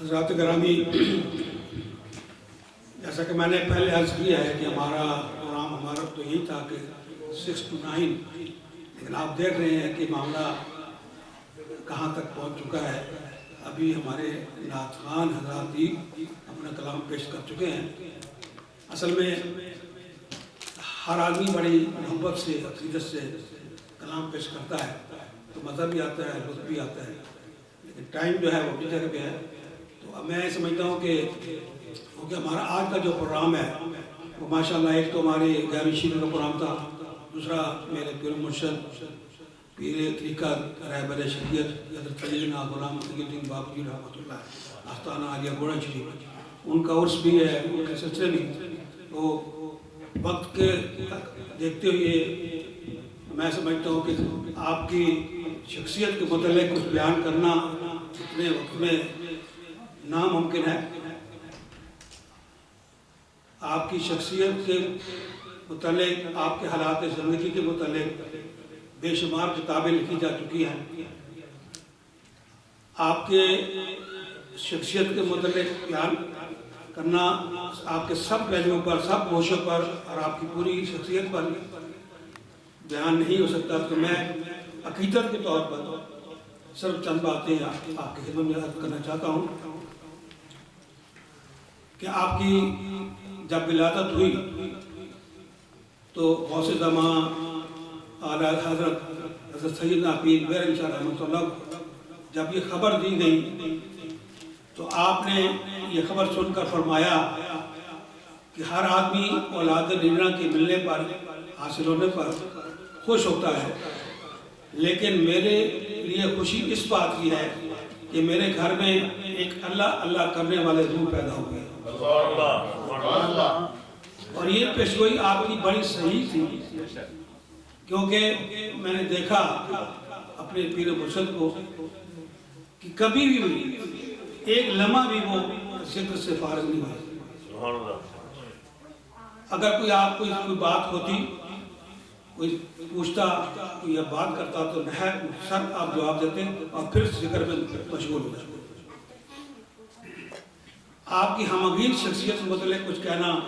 حضرات گرامی، جیسا کہ میں نے پہلے عرض کیا ہے کہ ہمارا پروگرام ہمارا تو یہی تھا کہ 6 to 9، لیکن آپ دیکھ رہے ہیں کہ معاملہ کہاں تک پہنچ چکا ہے۔ ابھی ہمارے نعت خوان حضرات بھی اپنا کلام پیش کر چکے ہیں۔ اصل میں ہر آدمی بڑی محبت سے عقیدت سے کلام پیش کرتا ہے تو مزہ بھی آتا ہے، لطف بھی آتا ہے، لیکن ٹائم جو ہے وہ اپنی جگہ پہ ہے۔ تو میں سمجھتا ہوں کہ کیونکہ ہمارا آج کا جو پروگرام ہے وہ ماشاءاللہ ایک تو ہماری 11ویں شیری کا پروگرام تھا، دوسرا میرے پیر مرشد پیر طریقہ رہبر شریعت حضرت سیدنا غلام الدین بابو جی رحمۃ اللہ آستانہ عالیہ گوڑا شریف، ان کا عرس بھی ہے، ان کے سلسلے میں تو وقت کے دیکھتے ہوئے میں سمجھتا ہوں کہ آپ کی شخصیت کے متعلق کچھ بیان کرنا اتنے وقت میں ناممکن ہے۔ آپ کی شخصیت کے متعلق، آپ کے حالات زندگی کے متعلق بے شمار کتابیں لکھی جا چکی ہیں۔ آپ کے شخصیت کے متعلق بیان کرنا آپ کے سب پہلوؤں پر، سب گوشوں پر اور آپ کی پوری شخصیت پر بیان نہیں ہو سکتا، تو میں عقیدت کے طور پر صرف چند باتیں آپ کی خدمت میں عرض کرنا چاہتا ہوں کہ آپ کی جب ولادت ہوئی تو غوث زمان اعلیٰ حضرت سیدنا پیر بہرام شاہ رحمۃ اللہ کو جب یہ خبر دی گئی تو آپ نے یہ خبر سن کر فرمایا کہ ہر آدمی اولاد نگراں کے ملنے پر، حاصل ہونے پر خوش ہوتا ہے، لیکن میرے لیے خوشی اس بات کی ہے کہ میرے گھر میں ایک اللہ اللہ کرنے والے روح پیدا ہو گئے۔ اور یہ پیشگوئی آپ کی بڑی صحیح تھی، کیونکہ میں نے دیکھا اپنے پیر مرشد کو کہ کبھی بھی ایک لمحہ بھی وہ ذکر سے فارغ نہیں ہوئے۔ اگر کوئی آپ کو کوئی بات ہوتی، کوئی پوچھتا، کوئی یہ بات کرتا تو سر آپ جواب دیتے اور پھر ذکر میں مشغول ہو جاتے۔ آپ کی ہمگیر شخصیت متعلق کچھ کہنا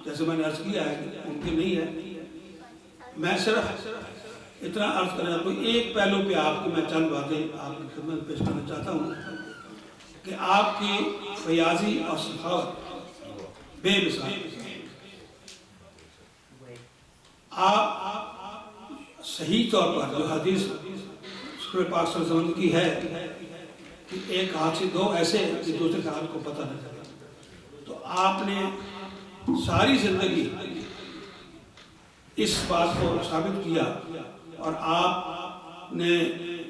جیسے میں نے عرض کیا ہے کہ ممکن نہیں ہے۔ میں صرف اتنا عرض کرنا، کوئی ایک پہلو پہ آپ کی میں چند باتیں آپ کی خدمت میں پیش کرنا چاہتا ہوں کہ آپ کی فیاضی اور سخاوت بے مثال۔ آپ صحیح طور پر جو حدیث رسول پاک صلی اللہ علیہ وسلم کی ہے کہ ایک ہاتھ سے دو ایسے کہ دوسرے ہاتھ کو پتہ نہ چلے، تو آپ نے ساری زندگی اس بات کو ثابت کیا، اور آپ نے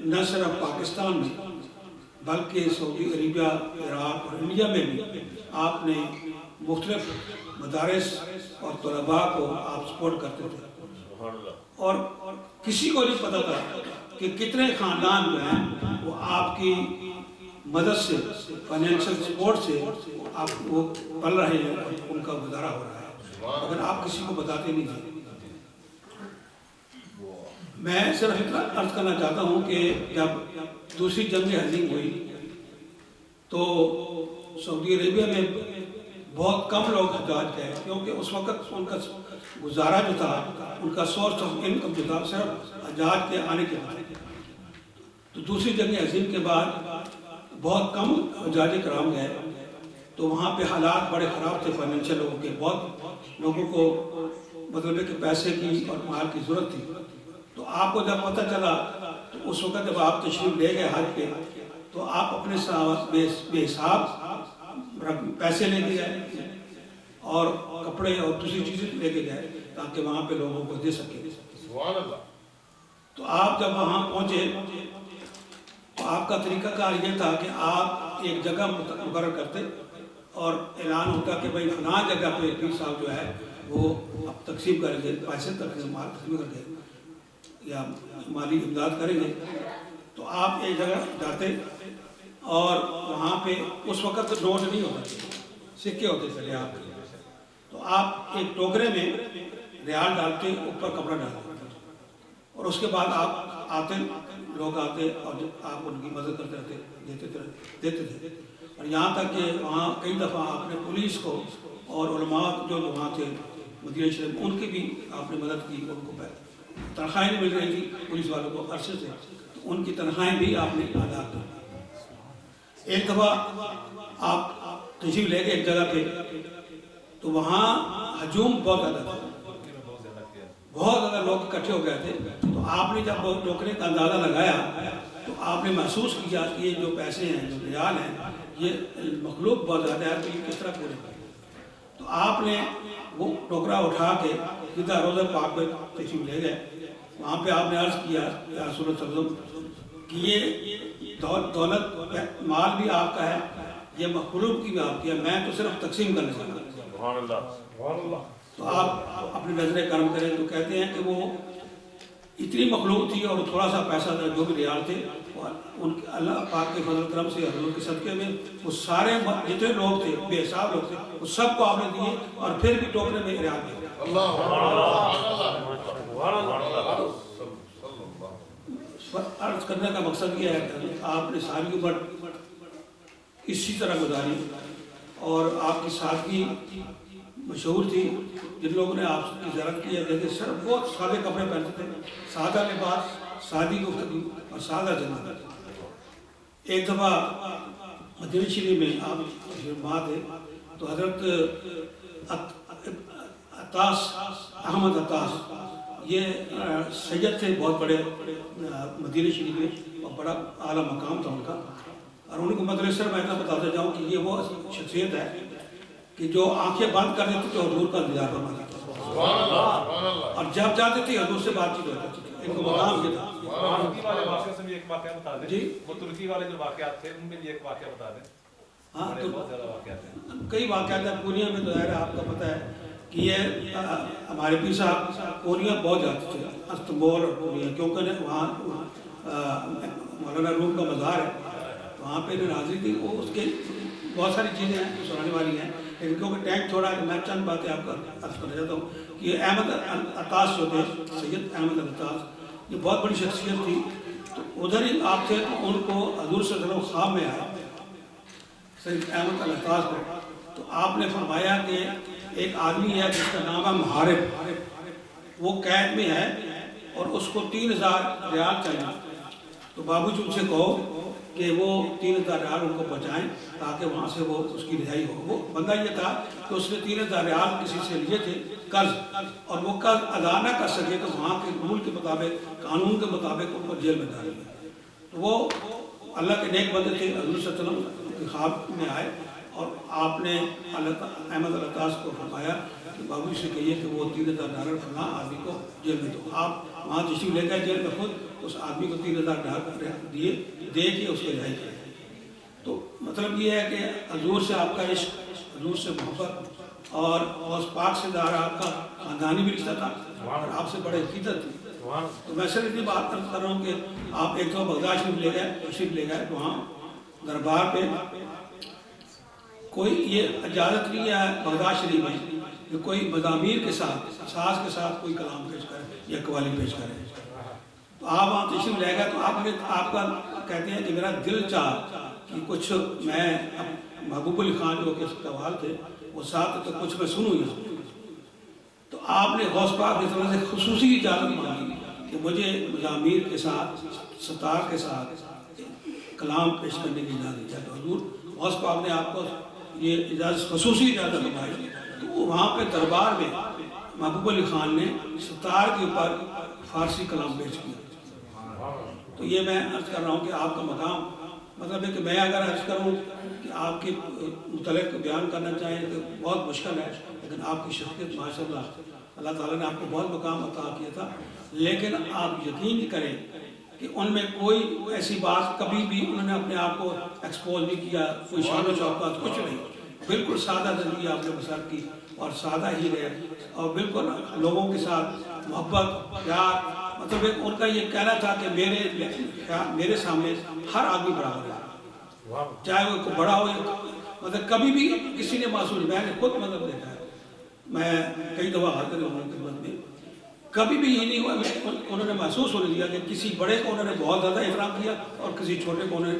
نہ صرف پاکستان میں بلکہ سعودی عربیہ، عراق اور انڈیا میں بھی آپ نے مختلف مدارس اور طلباء کو آپ سپورٹ کرتے تھے، اور کسی کو نہیں پتا تھا کہ کتنے خاندان جو ہیں وہ آپ کی مدد سے، فائنینشل سپورٹ سے آپ وہ پل رہے ہیں اور ان کا گزارا ہو رہا ہے، اگر آپ کسی کو بتاتے نہیں تھے۔ میں صرف اتنا عرض کرنا چاہتا ہوں کہ جب دوسری جنگ عظیم ہوئی تو سعودی عربیہ میں بہت کم لوگ حجاج گئے، کیونکہ اس وقت ان کا گزارا جو تھا، ان کا سورس آف انکم جو تھا صرف حجاج کے آنے کے بعد۔ تو دوسری جنگ عظیم کے بعد بہت کم حجاج کرام گئے، تو وہاں پہ حالات بڑے خراب تھے فائنینشل لوگوں کے، بہت لوگوں کو مطلب کہ پیسے کی اور مال کی ضرورت تھی۔ تو آپ کو جب پتہ چلا تو اس وقت جب آپ تشریف لے گئے حج پہ تو آپ اپنے ساتھ بے حساب پیسے لے کے گئے اور کپڑے اور دوسری چیزیں لے کے گئے تاکہ وہاں پہ لوگوں کو دے سکیں۔ تو آپ جب وہاں پہنچے تو آپ کا طریقہ کار یہ تھا کہ آپ ایک جگہ مقرر کرتے اور اعلان ہوتا کہ بھائی فلاں جگہ پہ پیر صاحب جو ہے وہ اب تقسیم کریں گے، پیسے تقسیم کریں گے یا مالی امداد کریں گے۔ تو آپ ایک جگہ جاتے اور وہاں پہ اس وقت نوٹ نہیں ہوتے، سکے ہوتے تھے ریال کے، تو آپ ایک ٹوکرے میں ریال ڈالتے، اوپر کپڑا ڈالتے، اور اس کے بعد آپ آتے، لوگ آتے اور آپ ان کی مدد کرتے رہتے، دیتے تھے، اور یہاں تک کہ وہاں کئی دفعہ آپ نے پولیس کو اور علماء جو وہاں تھے مدینہ شریف، ان کی بھی آپ نے مدد کی، ان کو تنخواہیں نہیں مل رہی تھی پولیس والوں کو عرصے سے، تو ان کی تنخواہیں بھی آپ نے ادا کی۔ ایک دفعہ آپ تشریف لے گئے ایک جگہ پہ، تو وہاں ہجوم بہت زیادہ تھا، بہت زیادہ لوگ اکٹھے ہو گئے تھے، تو آپ نے جب ٹوکرے کا اندازہ لگایا تو آپ نے محسوس کیا کہ یہ جو پیسے ہیں، جو ریال ہیں، یہ مخلوق بہت زیادہ ہے، تو یہ کس طرح پورے کریں؟ تو آپ نے وہ ٹوکرا اٹھا کے سیدھا روضہ پاک پہ تشریف لے گئے، وہاں پہ آپ نے عرض کیا یا رسول اللہ صلی اللہ علیہ وسلم کہ یہ دولت مال بھی آپ کا ہے، یہ مخلوق کی بھی آپ کی ہے، میں تو صرف تقسیم کرنے والا ہوں۔ تو آپ اپنی نظر کرم کریں، تو کہتے ہیں کہ وہ اتنی مخلوق تھی اور تھوڑا سا پیسہ تھا، جو بھی ریال تھے، اور ان کے اللہ پاک کے فضل کرم سے حضور کے صدقے میں وہ سارے جتنے لوگ تھے، بے حساب لوگ تھے، وہ سب کو آپ نے دیے، اور پھر بھی ٹوکرے میں ریال دیے۔ عرض کرنے کا مقصد یہ ہے کہ آپ نے ساری عمر اسی طرح گزاری، اور آپ کی سادگی مشہور تھی۔ جن لوگوں نے آپ کی زیارت کی ہے دیکھیں، صرف بہت سادے کپڑے پہنتے تھے، سادہ لباس، سادی گفتگو اور سادہ زندگی۔ ایک دفعہ مدینہ شریف میں آپ فرما تھے، تو حضرت عطاس احمد عطاس، یہ سید تھے بہت بڑے مدینہ شریف میں، اور بڑا اعلیٰ مقام تھا ان کا، اور ان کو مدرسے صرف میں بتاتا جاؤں کہ یہ وہ شخصیت ہے کہ جو آنکھیں بند کر دیتی تو حضور کا انتظار فرماتی تھی، اور جب جاتے تھے حضور سے بات چیت ہوتی تھی، ان کو مقام یہ تھا۔ ترکی والے واقعے سے بھی ایک واقعہ بتا دیں، جی وہ ترکی والے جو واقعات تھے ان میں بھی ایک واقعہ بتا دیں۔ ہاں، بہت زیادہ واقعات ہیں، کئی واقعات ہیں پورنیا میں، تو ظاہر ہے آپ کا پتہ ہے کہ یہ ہمارے پیر صاحب پورنیا بہت جاتے تھے، استنبول اور پورنیا، کیونکہ وہاں مولانا روم کا مزار ہے، وہاں پہ حاضری تھی، وہ اس کے بہت ساری چیزیں ہیں جو سنانے والی ہیں، لیکن کیونکہ ٹائم تھوڑا ہے، میں چند باتیں آپ کا عرض کرنا چاہتا ہوں کہ یہ احمد عطاس جو تھے، سید احمد عطاس، یہ بہت بڑی شخصیت تھی، تو ادھر ہی آپ تھے، تو ان کو حضور صلی اللہ علیہ وسلم خواب میں آیا سید احمد عطاس کو، تو آپ نے فرمایا کہ ایک آدمی ہے جس کا نام ہے محارب، وہ قید میں ہے اور اس کو 3000 ریال چاہیے، تو بابو جی ان سے کہو کہ وہ 3000 ریال ان کو پہنچائیں تاکہ وہاں سے وہ اس کی رہائی ہو۔ وہ بندہ یہ تھا کہ اس نے 3000 ریال کسی سے لیے تھے قرض، اور وہ قرض ادا نہ کر سکے تو وہاں کے رول کے مطابق، قانون کے مطابق ان کو جیل میں ڈال دیا۔ تو وہ اللہ کے نیک بندے تھے، حضور صلی اللہ علیہ وسلم کے خواب میں آئے، اور آپ نے احمد عطاس کو فرمایا کہ بابو جی سے کہیے کہ وہ 3000 ڈالر فلاں آدمی کو جیل میں دو۔ آپ وہاں تشریف لے گئے جیل میں، خود اس آدمی کو 3000 ڈالر دے کے اس کو رہائی کیا۔ تو مطلب یہ ہے کہ حضور سے آپ کا عشق، حضور سے محبت، اور غوث پاک سے دار آپ کا خاندانی بھی رشتہ تھا، اور آپ سے بڑے عقیدت تھی۔ تو میں صرف اتنی بات کر رہا ہوں کہ آپ ایک دو بغداد شریف لے گئے، وہاں دربار پہ کوئی یہ اجازت نہیں ہے بغداد شریف میں کہ کوئی مضامیر کے ساتھ، ساز کے ساتھ کوئی کلام پیش کرے یا قوالی پیش کرے۔ تو آپ وہاں تشریف لے گئے، تو آپ کا کہتے ہیں کہ میرا دل چاہ کہ کچھ میں محبوب علی خان جو کہ قوال تھے وہ ساتھ، تو کچھ میں سنوں گا، تو آپ نے غوث پاک کی طرف سے خصوصی اجازت مانگی کہ مجھے مضامیر کے ساتھ، ستار کے ساتھ کلام پیش کرنے کی اجازت ہے۔ تو حضور غوث پاک نے آپ کو یہ اجازت، خصوصی اجازت مانگی، تو وہاں پہ دربار میں محبوب علی خان نے ستار کے اوپر فارسی کلام پیش کیا۔ تو یہ میں عرض کر رہا ہوں کہ آپ کا مقام، مطلب ہے کہ میں اگر عرض کروں کہ آپ کے متعلق بیان کرنا چاہیں تو بہت مشکل ہے، لیکن آپ کی شخصیت ماشاءاللہ اللہ تعالیٰ نے آپ کو بہت مقام عطا کیا تھا، لیکن آپ یقین کریں کہ ان میں کوئی ایسی بات کبھی بھی انہوں نے اپنے آپ کو ایکسپوز نہیں کیا، کوئی شان و شوکت کچھ نہیں، بالکل سادہ زندگی آپ نے بسر کی، اور سادہ ہی رہے، اور بالکل لوگوں کے ساتھ محبت، پیار، مطلب ان کا یہ کہنا تھا کہ میرے سامنے ہر آدمی برابر ہے، چاہے وہ بڑا ہو، مطلب کبھی بھی کسی نے محسوس، میں نے خود مطلب دیکھا ہے، میں کئی دفعہ حاضر ہوں خدمت میں، کبھی بھی یہ نہیں ہوا انہوں نے محسوس ہونے دیا کہ کسی بڑے کو انہوں نے بہت زیادہ احترام کیا اور کسی چھوٹے کو انہوں نے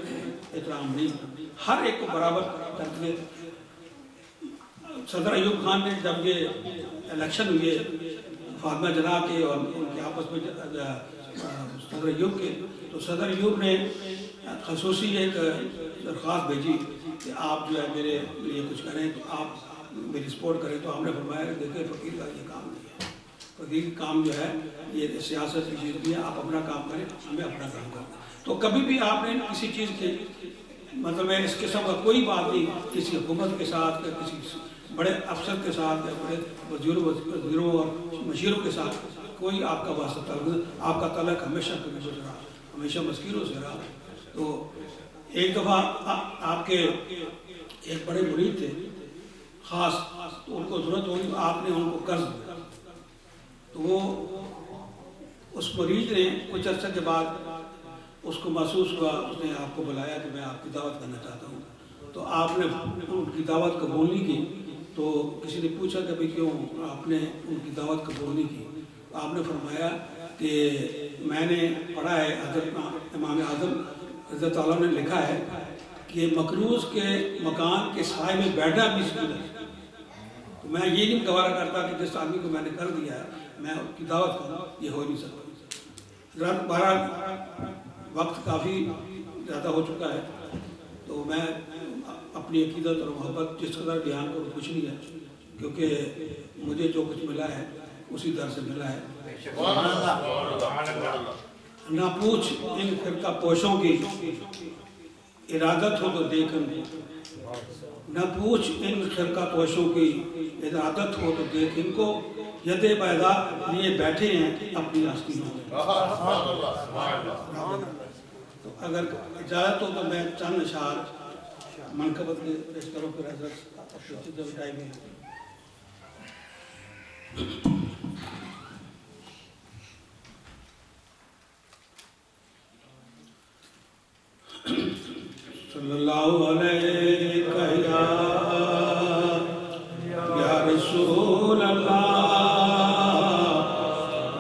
احترام نہیں کیا۔ ہر ایک کو برابر کرتے تھے. صدر ایوب خان نے جب یہ الیکشن ہوئے فاطمہ جناح کے اور ان کے آپس میں صدر ایوب کے، تو صدر ایوب نے خصوصی ایک درخواست بھیجی کہ آپ جو ہے میرے لیے کچھ کریں، تو آپ میری سپورٹ کریں. تو ہم نے فرمایا کہ دیکھیں فقیر کا یہ کام نہیں ہے، فقیر کا کام جو ہے یہ سیاست کی چیز نہیں ہے، آپ اپنا کام کریں، ہمیں اپنا کام کرنا. تو کبھی بھی آپ نے کسی چیز کے مطلب اس قسم کا کوئی بات نہیں کسی حکومت کے ساتھ، کسی بڑے افسر کے ساتھ، یا بڑے وزیروں اور مشیروں کے ساتھ کوئی آپ کا واسطہ تعلق، آپ کا تعلق ہمیشہ کبھی سے رہا، ہمیشہ مسکینوں سے رہا. تو ایک دفعہ آپ کے ایک بڑے مرید تھے خاص، تو ان کو ضرورت ہوئی تو آپ نے ان کو قرض دیا. تو وہ اس مریض نے کچھ عرصے کے بعد اس کو محسوس ہوا، اس نے آپ کو بلایا کہ میں آپ کی دعوت کرنا چاہتا ہوں. تو آپ نے ان کی دعوت قبول نہیں کی. تو کسی نے پوچھا کہ بھئی کیوں آپ نے ان کی دعوت قبول نہیں کی؟ آپ نے فرمایا کہ میں نے پڑھا ہے، حضرت امام اعظم رضی اللہ تعالیٰ نے لکھا ہے کہ مقروض کے مکان کے سائے میں بیٹھنا بھی سکون ہے. تو میں یہ نہیں گوارا کرتا کہ جس آدمی کو میں نے کر دیا ہے میں اس کی دعوت کروں، یہ ہو نہیں سکتا. بہرحال وقت کافی زیادہ ہو چکا ہے، تو میں اپنی عقیدت اور محبت جس قدر بیان کروں کچھ نہیں ہے، کیونکہ مجھے جو کچھ ملا ہے اسی در سے ملا ہے. نہ پوچھ ان فرقہ پوشوں کی ارادت ہو تو دیکھ ان کو، نہ پوچھ ان فرقہ پوشوں کی ارادت ہو تو دیکھ ان کو، ید بیضا لیے بیٹھے ہیں اپنی آستینوں میں. تو اگر اجازت ہو تو میں چند اشعار منقبت کے پیش کروں، پھر حضرت ٹائم ہے. صلی اللہ علیہ یا رسول اللہ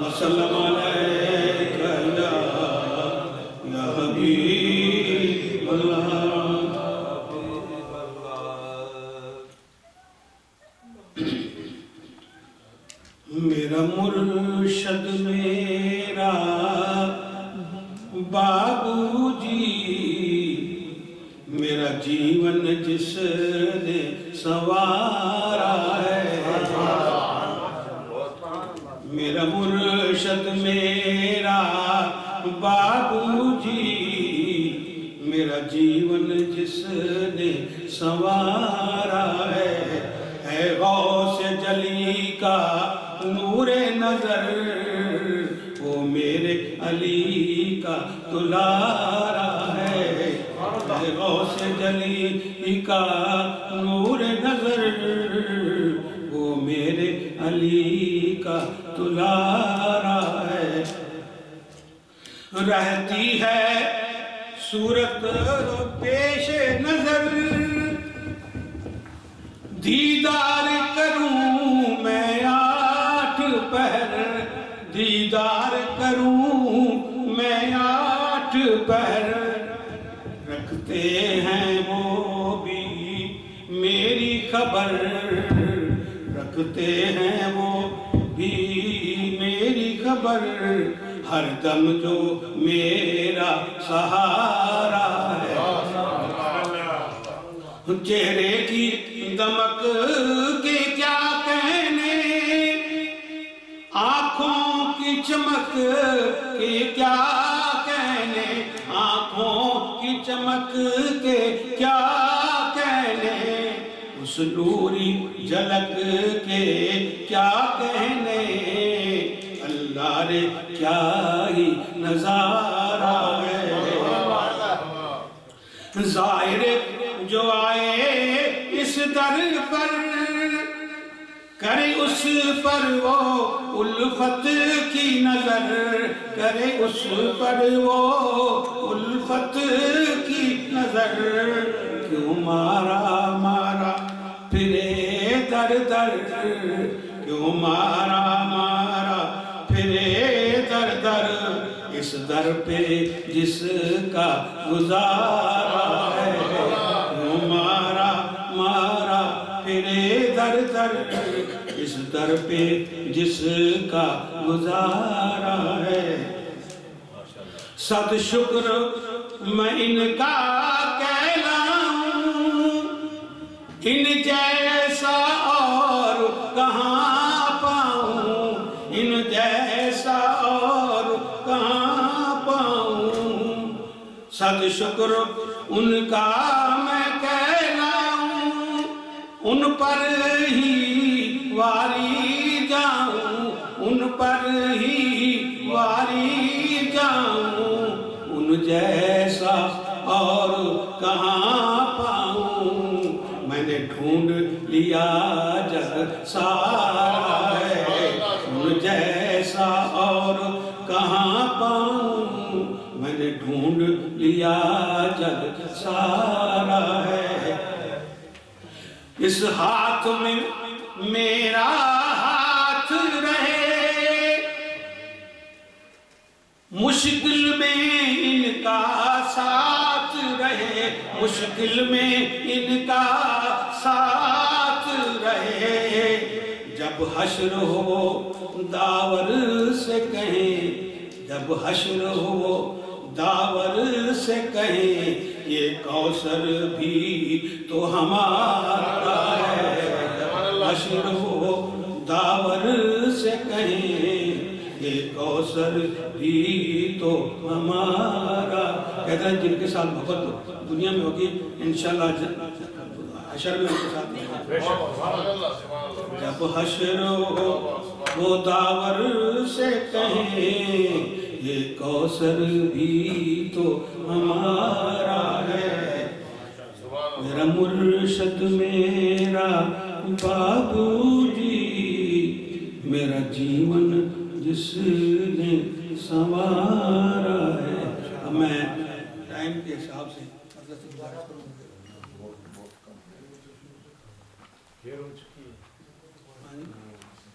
وسلم علیہ یا حبیب اللہ. میرا مرشد میرا بابو جی، میرا جیون جس نے سنوارا ہے. میرا مرشد میرا بابو جی، میرا جیون جس نے سنوارا ہے غوث جلی کا نور نظر، وہ میرے علی کا دلارا ہے. غوث جلی کا نور نظر، وہ میرے علی کا دلارا ہے. رہتی ہے صورت پیش نظر، دیدار کروں میں 8 پہر، دیدار کروں میں 8 پہر. رکھتے ہیں وہ بھی میری خبر، رکھتے ہیں وہ بھی میری خبر. ہر دم جو میرا سہارا ہے. چہرے کی دمک کے کیا کہنے، آنکھوں کی چمک کے کیا کہنے، آنکھوں کی چمک کے کیا کہنے، اس نوری جھلک کے کیا کہنے. اللہ رے کیا ہی نظارہ ہے. ظاہر جو آئے اس در پر، کرے اس پر وہ الفت کی نظر، کرے اس پر وہ الفت کی نظر. کیوں مارا مارا پھرے در در، کیوں مارا مارا پھرے در در. اس در پہ جس کا گزارا ہے اس در پہ جس کا گزارا ہے، صد شکر میں ان کا کہلاؤں، ان جیسا اور کہاں پاؤں، ان جیسا اور کہاں پاؤں، صد شکر ان کا میں کہلاؤں، ان پر ہی واری جاؤں، ان پر ہی واری جاؤں، ان جیسا اور کہاں پاؤں، میں نے ڈھونڈ لیا جگ سارا ہے، ان جیسا اور کہاں پاؤں، میں نے ڈھونڈ لیا جگ سارا ہے، اس ہاتھ میں میرا ہاتھ رہے، مشکل میں ان کا ساتھ رہے، مشکل میں ان کا ساتھ رہے، جب حشر ہو داور سے کہیں، جب حشر ہو داور سے کہیں، یہ کوثر بھی تو ہمارا ہے، جب حشر ہو داور سے کہیں، یہ کوثر بھی تو ہمارا، کہتے ہیں جن کے ساتھ محبت دنیا میں ہوگی انشاءاللہ حشر میں ان کے ساتھ ہوگی، جب حشر ہو وہ داور سے کہیں، یہ کوثر بھی تو ہمارا ہے، میرا مرشد میرا بابو جی، میرا جیون جس نے سنوارا ہے۔ اب میں ٹائم کے حساب سے حضرت سے گزارش کروں گا، دیر ہو چکی ہے۔